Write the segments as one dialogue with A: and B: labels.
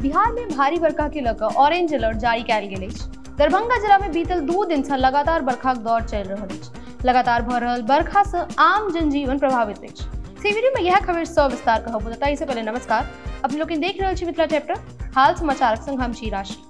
A: बिहार में भारी बरखा के लऽ कऽ ऑरेंज अलर्ट जारी कयल गेल अछि। दरभंगा जिला में बीतल 2 दिन से लगातार बरखाक दौर चलि रहल अछि। लगातार भऽ रहल बरखा से आम जनजीवन प्रभावित अछि। इस वीडियो में यह खबर सविस्तार कहब बता। इससे पहले नमस्कार, अपने लोग देख रहल छी मिथिला चैप्टर हाल समाचारक संग हम छी राशि।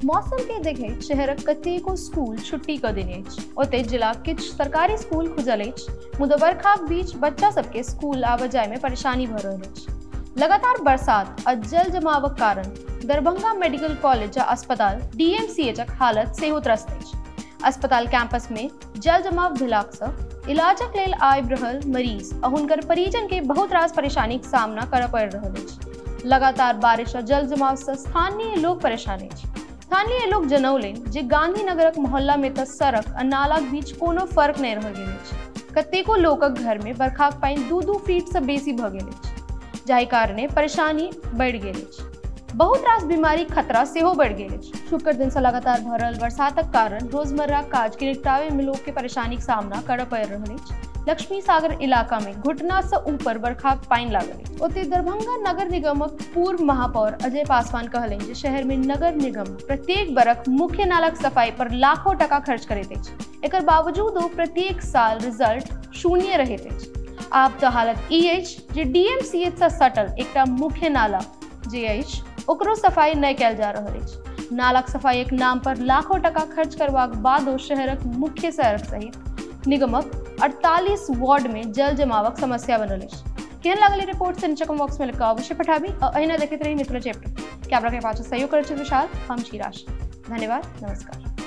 A: मौसम के देखे शहरक कतेको स्कूल छुट्टी क देने अछि। ओते जिला किछ सरकारी स्कूल खुजल अछि, मुदा बरखाक बीच बच्चा सबके स्कूल आबऽ जाय में परेशानी भऽ रहल अछि। लगातार बरसात आ जल जमावक कारण दरभंगा मेडिकल कॉलेज आ अस्पताल DMCHक हालत सेहो त्रस्त अछि। अस्पताल कैंपस में जल जमाव भेलाक सँ इलाजक लेल आबि रहल मरीज आ हुनकर परिजन के बहुत रास परेशानीक सामना करऽ पड़ि रहल अछि। लगातार बारिश आ जल जमाव सँ स्थानीय लोक परेशान अछि। स्थानीय लोग जनौलनि जे गांधीनगरक मोहल्ला में तऽ सड़क आ नालाक बीच कोनो फर्क नहि रह गेल अछि। कतेको लोकक घर में बरखाक पानि 2-2 फीट से बेसी भऽ गेल अछि, जाहि कारणे परेशानी बढ़ि गेल अछि। बहुत रास बीमारी खतरा सेहो बढ़ि गेल अछि। शुक्र दिन से लगातार भऽ रहल बरसातक कारण रोजमर्रा काज के निपटावे में लोक के परेशानीक सामना करऽ पड़ि रहल अछि। लक्ष्मी सागर इलाका में घुटना से ऊपर बरखाक पानि लागल अछि। ओते दरभंगा नगर निगमक पूर्व महापौर अजय पासवान कहलनि जे शहर में नगर निगम प्रत्येक बरख मुख्य नालाक सफाई पर लाखों टका खर्च करैत अछि। एकर बावजूदो प्रत्येक साल रिजल्ट शून्य रहैत अछि। आब तऽ हालत ई अछि जे DMCH से सटल एकटा मुख्य नाला जे अछि ओकरो सफाई नहि कयल जा रहल अछि। नालाक सफाईक नाम पर लाखों टका खर्च करबाक बादो शहरक मुख्य सड़क सहित निगमक 48 वार्ड में जल जमावक समस्या बनल अछि। केहन लागल रिपोर्ट से नीचे कमेंट बॉक्स में लिख कऽ अवश्य पठाबी और अहिना देखैत रही मिथिला चैप्टर। कैमरा के पाछे सहयोग करैत छी विशाल, हम छी राशि। धन्यवाद, नमस्कार।